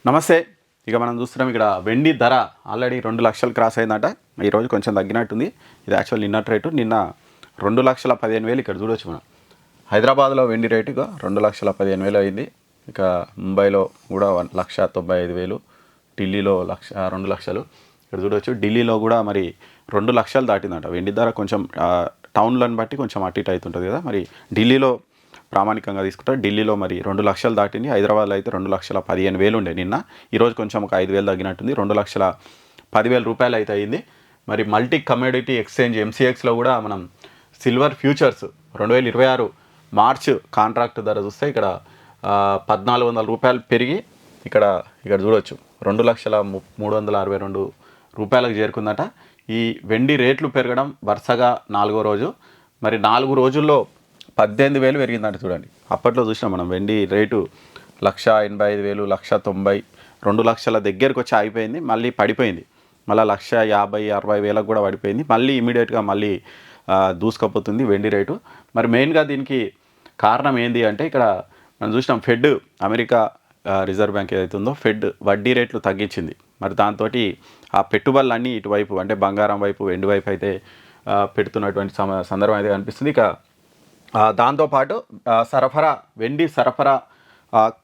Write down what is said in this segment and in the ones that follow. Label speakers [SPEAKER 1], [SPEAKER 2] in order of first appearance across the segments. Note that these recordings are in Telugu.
[SPEAKER 1] నమస్తే. ఇక మనం చూస్తున్నాం ఇక్కడ వెండి ధర ఆల్రెడీ 2,00,000 క్రాస్ అయిందట. ఈరోజు కొంచెం తగ్గినట్టుంది. ఇది యాక్చువల్ నిన్నటి రేటు. నిన్న 2,15,000 ఇక్కడ చూడొచ్చు మనం. హైదరాబాద్లో వెండి రేటు ఇక 2,15,000 అయింది. ఇక ముంబైలో కూడా 1,95,000, ఢిల్లీలో 2,00,000 ఇక్కడ చూడవచ్చు. ఢిల్లీలో కూడా మరి 2,00,000 దాటిందట వెండి ధర. కొంచెం టౌన్లను బట్టి కొంచెం అటు ఇటు అవుతుంటుంది కదా. మరి ఢిల్లీలో ప్రామాణికంగా తీసుకుంటారు. ఢిల్లీలో మరి 2,00,000 దాటింది. హైదరాబాద్లో అయితే 2,15,000 ఉండే నిన్న. ఈరోజు కొంచెం ఒక 5,000 తగ్గినట్టుంది. 2,10,000 రూపాయలు అయితే అయింది. మరి మల్టీ కమోడిటీ ఎక్స్చేంజ్ MCXలో కూడా మనం సిల్వర్ ఫ్యూచర్స్ 2026 మార్చ్ కాంట్రాక్ట్ ధర చూస్తే ఇక్కడ 1,400 రూపాయలు పెరిగి ఇక్కడ చూడవచ్చు 2,362 రూపాయలకు చేరుకుందట. ఈ వెండి రేట్లు పెరగడం వరుసగా 4వ రోజు. మరి 4 రోజుల్లో 18,000 పెరిగిందంట చూడండి. అప్పట్లో చూసినాం మనం వెండి రేటు 1,85,000, 1,90,000, 2,00,000 దగ్గరకు వచ్చి ఆగిపోయింది. మళ్ళీ పడిపోయింది. మళ్ళీ 1,50,000-60,000 కూడా పడిపోయింది. మళ్ళీ ఇమీడియట్గా మళ్ళీ దూసుకపోతుంది వెండి రేటు. మరి మెయిన్గా దీనికి కారణం ఏంది అంటే ఇక్కడ మనం చూసినాం ఫెడ్, అమెరికా రిజర్వ్ బ్యాంక్ ఏదైతే ఉందో ఫెడ్ వడ్డీ రేట్లు తగ్గించింది. మరి దాంతో ఆ పెట్టుబడులన్నీ ఇటువైపు అంటే బంగారం వైపు, వెండి వైపు అయితే పెడుతున్నటువంటి సందర్భం అయితే కనిపిస్తుంది. ఇక దాంతోపాటు వెండి సరఫరా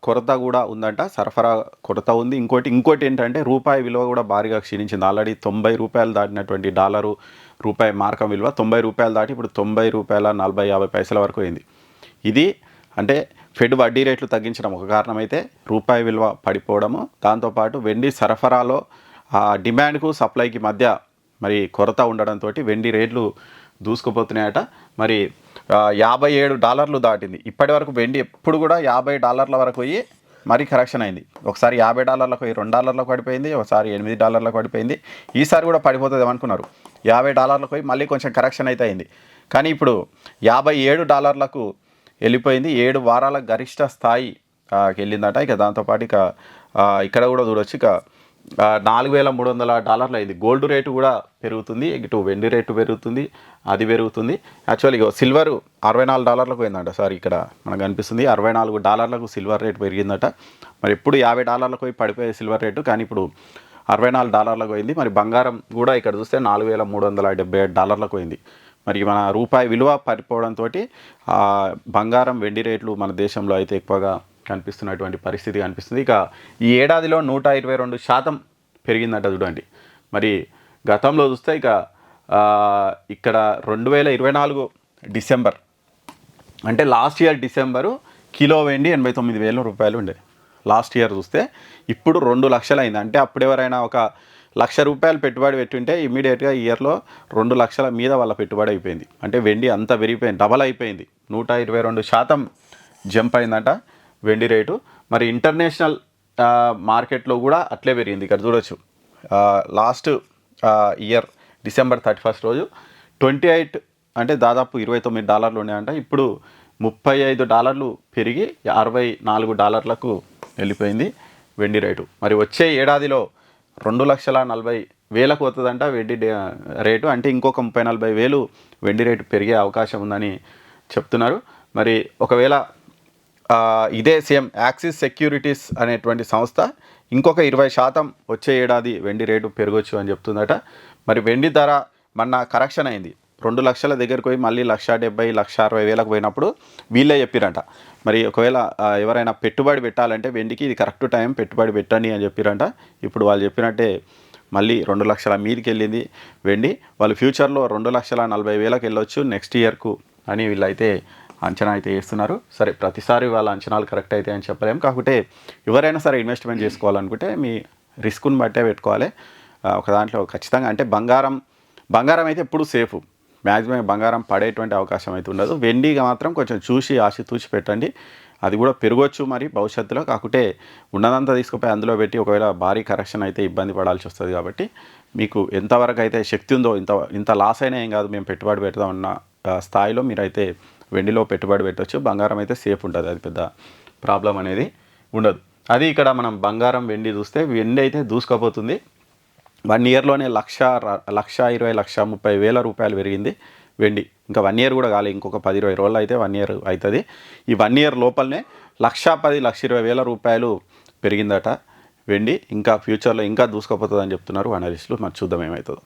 [SPEAKER 1] కొరత కూడా ఉందంట. సరఫరా కొరత ఉంది. ఇంకోటి ఏంటంటే రూపాయి విలువ కూడా భారీగా క్షీణించింది. ఆల్రెడీ 90 రూపాయలు దాటినటువంటి డాలరు రూపాయి మార్కం విలువ 90 రూపాయలు దాటి ఇప్పుడు 90 రూపాయల 40-50 పైసల వరకు అయింది. ఇది అంటే ఫెడ్ వడ్డీ రేట్లు తగ్గించడం ఒక కారణమైతే రూపాయి విలువ పడిపోవడము, దాంతోపాటు వెండి సరఫరాలో డిమాండ్కు సప్లైకి మధ్య మరి కొరత ఉండడంతో వెండి రేట్లు దూసుకుపోతున్నాయట. మరి $57 దాటింది. ఇప్పటి వరకు వెండి ఎప్పుడు కూడా $50 వరకు పోయి మరీ కరెక్షన్ అయింది. ఒకసారి $50 పోయి $2 పడిపోయింది, ఒకసారి $8 పడిపోయింది. ఈసారి కూడా పడిపోతుంది ఏమనుకున్నారు. $50 పోయి మళ్ళీ కొంచెం కరెక్షన్ అయితే అయింది. కానీ ఇప్పుడు $57 వెళ్ళిపోయింది. 7 వారాల గరిష్ట స్థాయి వెళ్ళిందట. ఇక దాంతోపాటు ఇక్కడ కూడా చూడవచ్చు. ఇక $4,300 అయింది. గోల్డ్ రేటు కూడా పెరుగుతుంది, ఇటు వెండి రేటు పెరుగుతుంది, అది పెరుగుతుంది. యాక్చువల్లీ సిల్వరు $64 పోయిందట. సారీ, ఇక్కడ మనకు కనిపిస్తుంది $64 సిల్వర్ రేటు పెరిగిందట. మరి ఎప్పుడు $50 పోయి పడిపోయే సిల్వర్ రేటు, కానీ ఇప్పుడు $64 పోయింది. మరి బంగారం కూడా ఇక్కడ చూస్తే $4,378 పోయింది. మరి మన రూపాయి విలువ పడిపోవడంతో బంగారం, వెండి రేట్లు మన దేశంలో అయితే ఎక్కువగా కనిపిస్తున్నటువంటి పరిస్థితి కనిపిస్తుంది. ఇక ఈ ఏడాదిలో 122% పెరిగిందట చూడండి. మరి గతంలో చూస్తే ఇక్కడ 2024 డిసెంబర్ అంటే లాస్ట్ ఇయర్ డిసెంబరు కిలో వెండి 89,000 రూపాయలు ఉండేది. లాస్ట్ ఇయర్ చూస్తే ఇప్పుడు 2,00,000 అయింది. అంటే అప్పుడు ఎవరైనా ఒక ₹1,00,000 పెట్టుబడి పెట్టుంటే ఇమీడియట్గా ఇయర్లో 2,00,000 మీద వాళ్ళ పెట్టుబడి అయిపోయింది. అంటే వెండి అంతా పెరిగిపోయింది, డబల్ అయిపోయింది. 122% జంప్ అయిందట వెండి రేటు. మరి ఇంటర్నేషనల్ మార్కెట్లో కూడా అట్లే పెరిగింది. ఇక్కడ చూడొచ్చు లాస్ట్ ఇయర్ డిసెంబర్ 31 రోజు 28 అంటే దాదాపు $29 ఉన్నాయంట. ఇప్పుడు $35 పెరిగి $64 వెళ్ళిపోయింది వెండి రేటు. మరి వచ్చే ఏడాదిలో 2,40,000 పోతుందంట వెండి రేటు. అంటే ఇంకొక 30,000-40,000 వెండి రేటు పెరిగే అవకాశం ఉందని చెప్తున్నారు. మరి ఒకవేళ ఇదే సేమ్ యాక్సిస్ సెక్యూరిటీస్ అనేటువంటి సంస్థ ఇంకొక 20% వచ్చే ఏడాది వెండి రేటు పెరగొచ్చు అని చెప్తుందట. మరి వెండి ధర మొన్న కరెక్షన్ అయింది. 2,00,000 దగ్గరికి పోయి మళ్ళీ 1,70,000-1,60,000 పోయినప్పుడు వీళ్ళే చెప్పిరంట. మరి ఒకవేళ ఎవరైనా పెట్టుబడి పెట్టాలంటే వెండికి ఇది కరెక్ట్ టైం పెట్టుబడి పెట్టండి అని చెప్పిరంట. ఇప్పుడు వాళ్ళు చెప్పినట్టే మళ్ళీ 2,00,000 మీదకి వెళ్ళింది వెండి. వాళ్ళు ఫ్యూచర్లో 2,40,000 వెళ్ళొచ్చు నెక్స్ట్ ఇయర్కు అని వీళ్ళైతే అంచనా అయితే వేస్తున్నారు. సరే, ప్రతిసారి వాళ్ళ అంచనాలు కరెక్ట్ అయితే అని చెప్పలేము. కాకపోతే ఎవరైనా సరే ఇన్వెస్ట్మెంట్ చేసుకోవాలనుకుంటే మీ రిస్క్ని బట్టే పెట్టుకోవాలి. ఒక దాంట్లో ఖచ్చితంగా అంటే బంగారం అయితే ఎప్పుడు సేఫ్. మ్యాక్సిమం బంగారం పడేటువంటి అవకాశం అయితే ఉండదు. వెండిగా మాత్రం కొంచెం చూసి ఆచితూచి పెట్టండి. అది కూడా పెరగవచ్చు మరి భవిష్యత్తులో. కాకుంటే ఉన్నదంతా తీసుకుపోయి అందులో పెట్టి ఒకవేళ భారీ కరెక్షన్ అయితే ఇబ్బంది పడాల్సి వస్తుంది. కాబట్టి మీకు ఎంతవరకు అయితే శక్తి ఉందో ఇంత లాస్ అయినా ఏం కాదు, మేము పెట్టుబడి పెడదామన్న స్థాయిలో మీరైతే వెండిలో పెట్టుబడి పెట్టవచ్చు. బంగారం అయితే సేఫ్ ఉంటుంది, అది పెద్ద ప్రాబ్లం అనేది ఉండదు. అది ఇక్కడ మనం బంగారం, వెండి చూస్తే వెండి అయితే దూసుకుపోతుంది. 1 ఇయర్లోనే 1,20,000-1,30,000 రూపాయలు పెరిగింది వెండి. ఇంకా 1 ఇయర్ కూడా కాలేదు, ఇంకొక 10-20 రోజులు అయితే 1 ఇయర్ అవుతుంది. ఈ 1 ఇయర్ లోపలనే 1,10,00,000-1,20,000 రూపాయలు పెరిగిందట వెండి ఇంకా ఫ్యూచర్లో ఇంకా దూసుకుపోతుందని చెప్తున్నారు అనలిస్టులు. మరి చూద్దాం ఏమవుతుందో.